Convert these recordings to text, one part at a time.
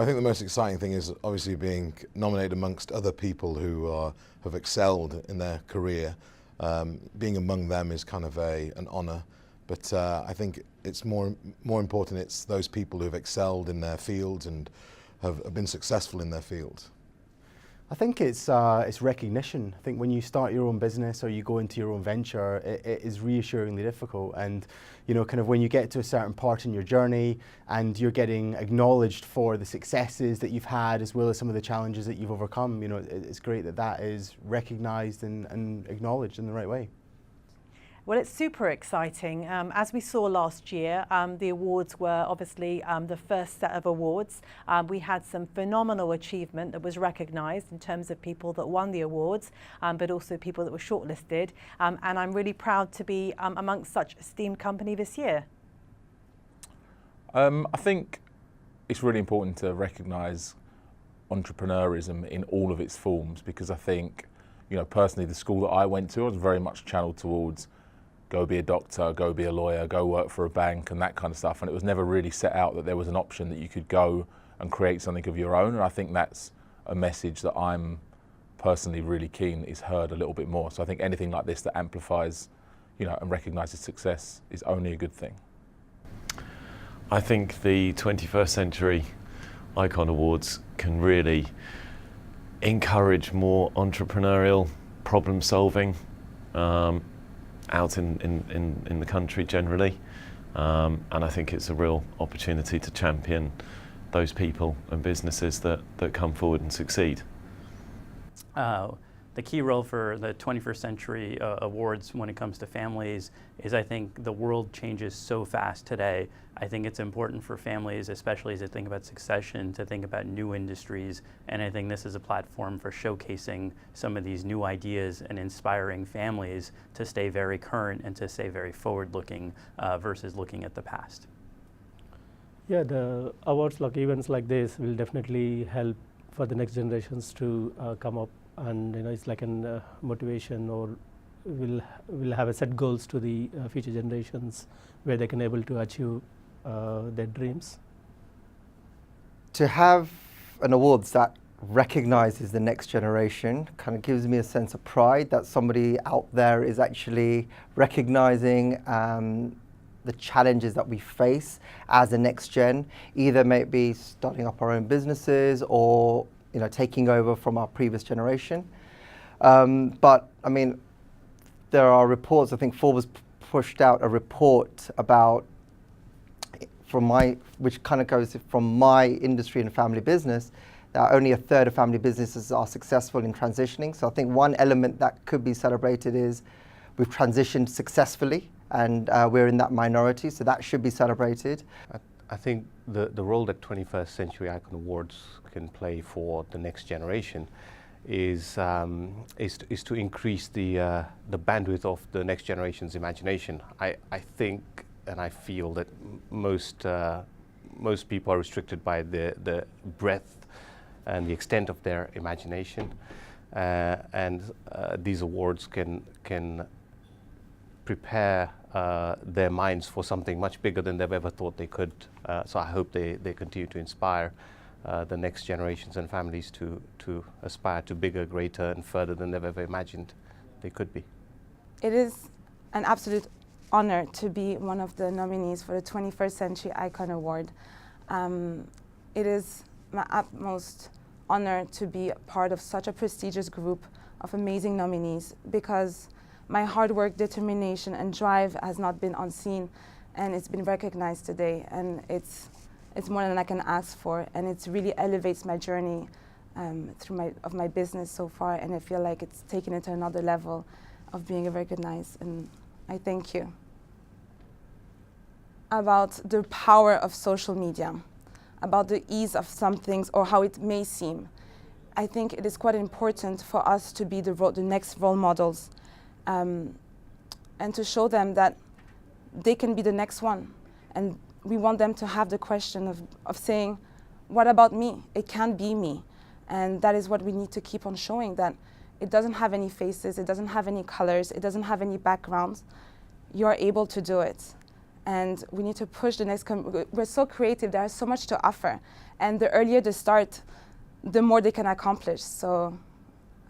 I think the most exciting thing is obviously being nominated amongst other people who have excelled in their career. Being among them is kind of an honour, but I think it's more important it's those people who have excelled in their fields and have been successful in their fields. I think it's recognition. I think when you start your own business or you go into your own venture, it is reassuringly difficult. And kind of when you get to a certain part in your journey and you're getting acknowledged for the successes that you've had as well as some of the challenges that you've overcome, it's great that that is recognised and acknowledged in the right way. Well, it's super exciting. As we saw last year, the awards were obviously the first set of awards. We had some phenomenal achievement that was recognised in terms of people that won the awards, but also people that were shortlisted. And I'm really proud to be amongst such esteemed company this year. I think it's really important to recognise entrepreneurism in all of its forms, because I think, personally, the school that I went to was very much channeled towards go be a doctor, go be a lawyer, go work for a bank and that kind of stuff. And it was never really set out that there was an option that you could go and create something of your own. And I think that's a message that I'm personally really keen is heard a little bit more. So I think anything like this that amplifies, and recognises success is only a good thing. I think the 21st Century Icon Awards can really encourage more entrepreneurial problem solving out in the country generally, and I think it's a real opportunity to champion those people and businesses that come forward and succeed. The key role for the 21st Century Awards when it comes to families is, I think, the world changes so fast today. I think it's important for families, especially as they think about succession, to think about new industries, and I think this is a platform for showcasing some of these new ideas and inspiring families to stay very current and to stay very forward-looking versus looking at the past. Yeah, the awards, like events like this, will definitely help for the next generations to come up, and it's like a motivation, or will have a set goals to the future generations where they can able to achieve their dreams. To have an awards that recognizes the next generation kind of gives me a sense of pride that somebody out there is actually recognizing the challenges that we face as the next gen, either maybe starting up our own businesses or taking over from our previous generation. But I mean, there are reports, I think Forbes pushed out a report about, which kind of goes from my industry and family business, that only a third of family businesses are successful in transitioning. So I think one element that could be celebrated is we've transitioned successfully, and we're in that minority, so that should be celebrated. I think the role that 21st Century Icon Awards can play for the next generation is to increase the bandwidth of the next generation's imagination. I think and I feel that most people are restricted by the breadth and the extent of their imagination, and these awards can prepare their minds for something much bigger than they've ever thought they could. So I hope they continue to inspire the next generations and families to aspire to bigger, greater, and further than they've ever imagined they could be. It is an absolute honor to be one of the nominees for the 21st Century Icon Award. It is my utmost honor to be part of such a prestigious group of amazing nominees, because my hard work, determination, and drive has not been unseen, and it's been recognized today, and it's more than I can ask for, and it really elevates my journey through my business so far, and I feel like it's taken it to another level of being recognized, and I thank you. About the power of social media, about the ease of some things or how it may seem, I think it is quite important for us to be the next role models, and to show them that they can be the next one. And we want them to have the question of saying, what about me? It can be me. And that is what we need to keep on showing, that it doesn't have any faces, it doesn't have any colors, it doesn't have any backgrounds. You're able to do it. and we need to push the next. We're so creative. There's so much to offer, and the earlier they start, the more they can accomplish. So,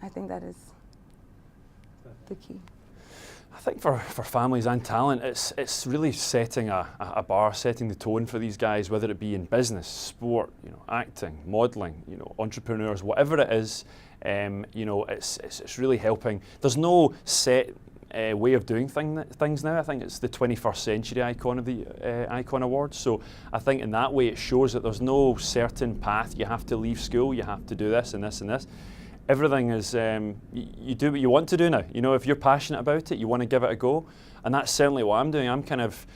I think that is the key. I think for families and talent, it's really setting a bar, setting the tone for these guys, whether it be in business, sport, acting, modelling, entrepreneurs, whatever it is. It's really helping. There's no set way of doing things now. I think it's the 21st century icon of the Icon Awards. So I think in that way it shows that there's no certain path. You have to leave school, you have to do this and this and this. Everything is, you do what you want to do now. If you're passionate about it, you want to give it a go. And that's certainly what I'm doing. I'm kind of,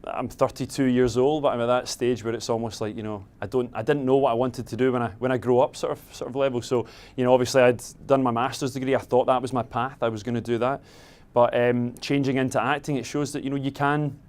I'm 32 years old, but I'm at that stage where it's almost like, I didn't know what I wanted to do when I grow up sort of level. So, obviously I'd done my master's degree. I thought that was my path. I was going to do that. But changing into acting, it shows that, you can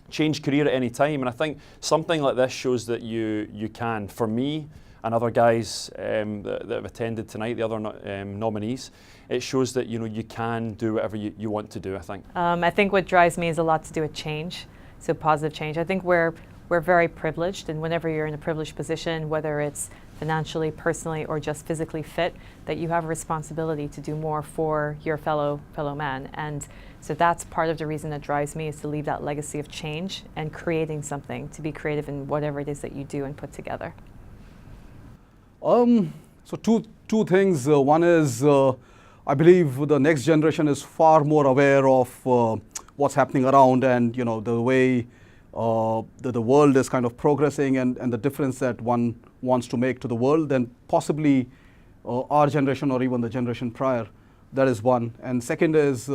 change career at any time. And I think something like this shows that you can. For me, and other guys that have attended tonight, the other nominees, it shows that you can do whatever you want to do, I think. I think what drives me is a lot to do with change, so positive change. I think we're very privileged, and whenever you're in a privileged position, whether it's financially, personally, or just physically fit, that you have a responsibility to do more for your fellow man. And so that's part of the reason that drives me, is to leave that legacy of change and creating something, to be creative in whatever it is that you do and put together. So two things. One is I believe the next generation is far more aware of what's happening around, and the way the world is kind of progressing, and the difference that one wants to make to the world than possibly our generation or even the generation prior. That is one. And second is,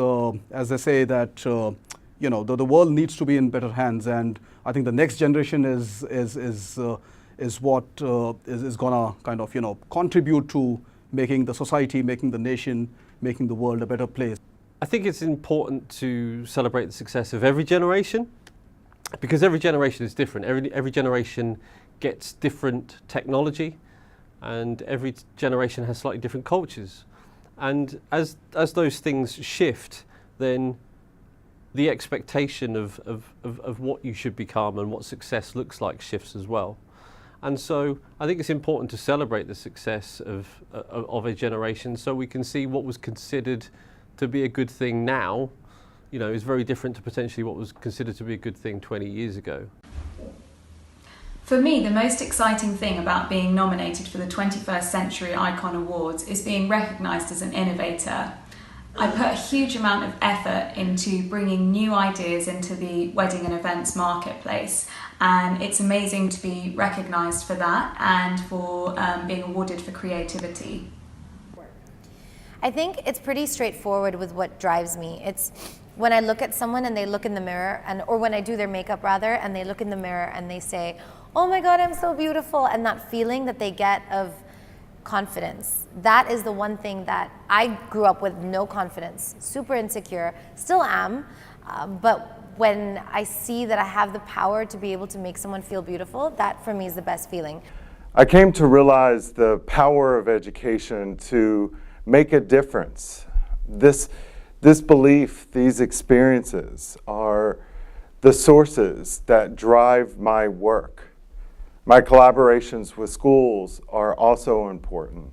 as they say, that the world needs to be in better hands, and I think the next generation is what is going to kind of contribute to making the society, making the nation, making the world a better place. I think it's important to celebrate the success of every generation, because every generation is different. Every generation gets different technology, and every generation has slightly different cultures. And as those things shift, then the expectation of what you should become and what success looks like shifts as well. And so I think it's important to celebrate the success of a generation, so we can see what was considered to be a good thing now, is very different to potentially what was considered to be a good thing 20 years ago. For me, the most exciting thing about being nominated for the 21st Century Icon Awards is being recognised as an innovator. I put a huge amount of effort into bringing new ideas into the wedding and events marketplace, and it's amazing to be recognised for that and for being awarded for creativity. I think it's pretty straightforward with what drives me. It's when I look at someone and they look in the mirror, or when I do their makeup rather, and they look in the mirror and they say, "Oh my God, I'm so beautiful," and that feeling that they get of confidence. That is the one thing that I grew up with no confidence, super insecure, still am, but when I see that I have the power to be able to make someone feel beautiful, that for me is the best feeling. I came to realize the power of education to make a difference. This belief, these experiences are the sources that drive my work. My collaborations with schools are also important.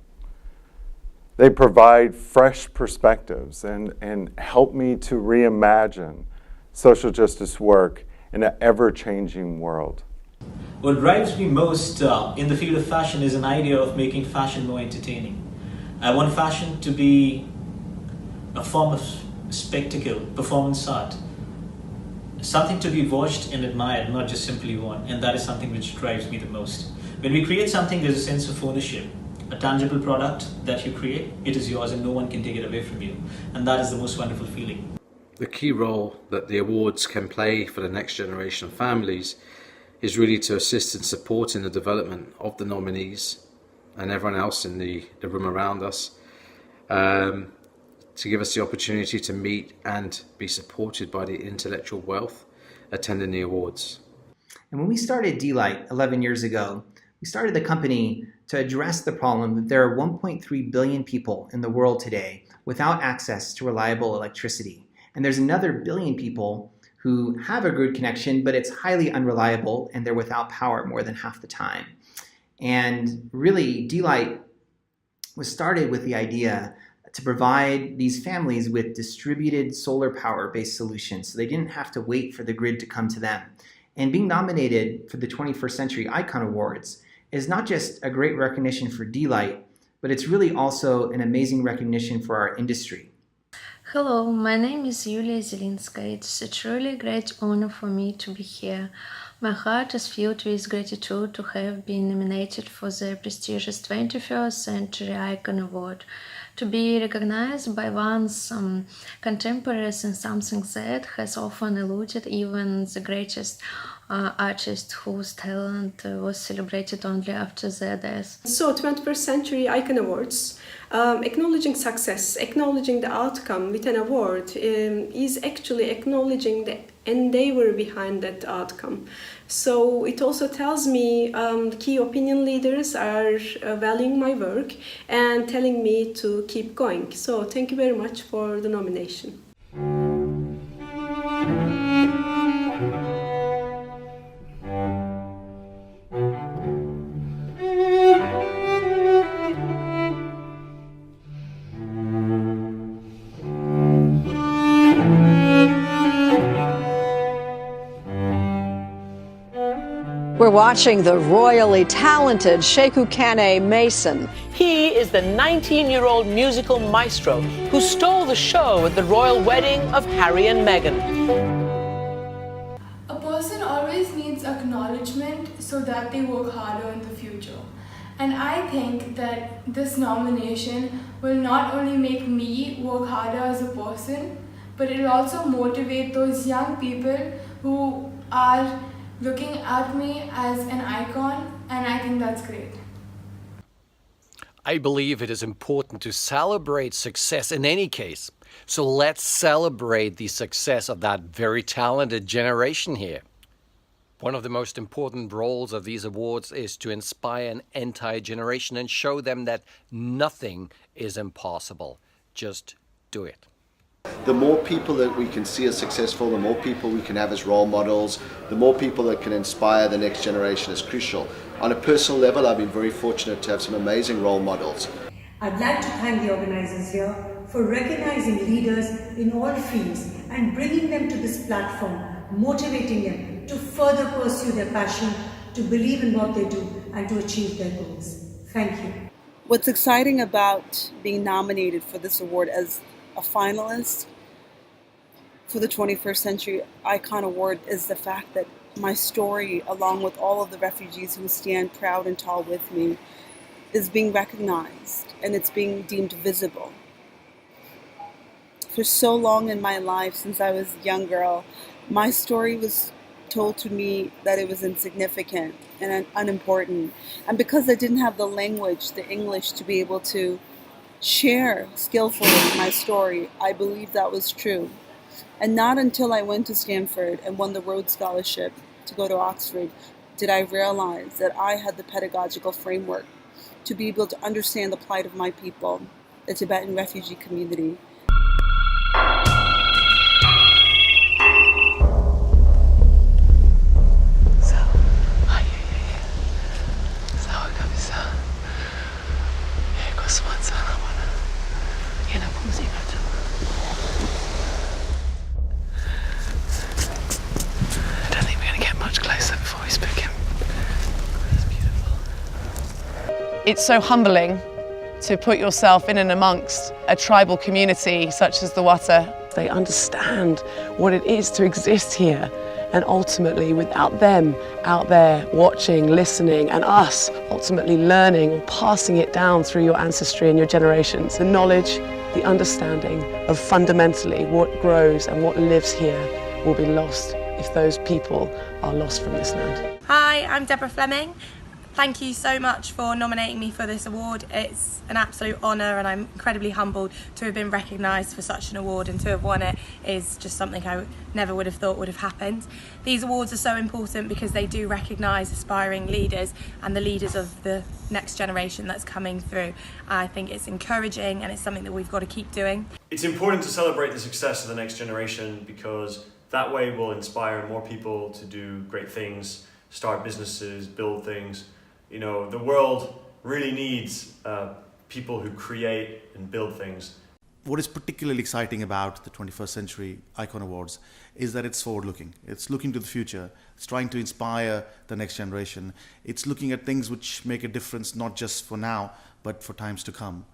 They provide fresh perspectives and help me to reimagine social justice work in an ever-changing world. What drives me most in the field of fashion is an idea of making fashion more entertaining. I want fashion to be a form of spectacle, performance art, something to be watched and admired, not just simply worn, and that is something which drives me the most. When we create something, there's a sense of ownership. A tangible product that you create, it is yours and no one can take it away from you, and that is the most wonderful feeling. The key role that the awards can play for the next generation of families is really to assist in supporting the development of the nominees and everyone else in the room around us, to give us the opportunity to meet and be supported by the intellectual wealth attending the awards. And when we started D-Light 11 years ago, we started the company to address the problem that there are 1.3 billion people in the world today without access to reliable electricity. And there's another billion people who have a grid connection, but it's highly unreliable and they're without power more than half the time. And really, D-Light was started with the idea to provide these families with distributed solar power based solutions so they didn't have to wait for the grid to come to them. And being nominated for the 21st Century Icon Awards is not just a great recognition for D-Light, but it's really also an amazing recognition for our industry. Hello, my name is Yulia Zelinska. It's a truly great honor for me to be here. My heart is filled with gratitude to have been nominated for the prestigious 21st Century Icon Award. To be recognized by one's contemporaries in something that has often eluded even the greatest artist whose talent was celebrated only after their death. So 21st Century Icon Awards, acknowledging success, acknowledging the outcome with an award is actually acknowledging the endeavor behind that outcome. So it also tells me key opinion leaders are valuing my work and telling me to keep going. So thank you very much for the nomination. We're watching the royally talented Sheku Kane Mason. He is the 19-year-old musical maestro who stole the show at the royal wedding of Harry and Meghan. A person always needs acknowledgement so that they work harder in the future. And I think that this nomination will not only make me work harder as a person, but it will also motivate those young people who are looking at me as an icon, and I think that's great. I believe it is important to celebrate success in any case. So let's celebrate the success of that very talented generation here. One of the most important roles of these awards is to inspire an entire generation and show them that nothing is impossible. Just do it. The more people that we can see as successful, the more people we can have as role models, the more people that can inspire the next generation is crucial. On a personal level, I've been very fortunate to have some amazing role models. I'd like to thank the organizers here for recognizing leaders in all fields and bringing them to this platform, motivating them to further pursue their passion, to believe in what they do and to achieve their goals. Thank you. What's exciting about being nominated for this award as a finalist for the 21st Century Icon Award is the fact that my story, along with all of the refugees who stand proud and tall with me, is being recognized and it's being deemed visible. For so long in my life, since I was a young girl, my story was told to me that it was insignificant and unimportant. And because I didn't have the language, the English, to be able to share skillfully my story, I believe that was true. And not until I went to Stanford and won the Rhodes Scholarship to go to Oxford did I realize that I had the pedagogical framework to be able to understand the plight of my people, the Tibetan refugee community. It's so humbling to put yourself in and amongst a tribal community such as the Wata. They understand what it is to exist here, and ultimately without them out there watching, listening, and us ultimately learning or passing it down through your ancestry and your generations, the knowledge, the understanding of fundamentally what grows and what lives here will be lost if those people are lost from this land. Hi, I'm Deborah Fleming. Thank you so much for nominating me for this award. It's an absolute honour and I'm incredibly humbled to have been recognised for such an award, and to have won it is just something I never would have thought would have happened. These awards are so important because they do recognise aspiring leaders and the leaders of the next generation that's coming through. I think it's encouraging and it's something that we've got to keep doing. It's important to celebrate the success of the next generation because That way we'll inspire more people to do great things, start businesses, build things. You know, the world really needs people who create and build things. What is particularly exciting about the 21st Century Icon Awards is that it's forward-looking. It's looking to the future. It's trying to inspire the next generation. It's looking at things which make a difference not just for now, but for times to come.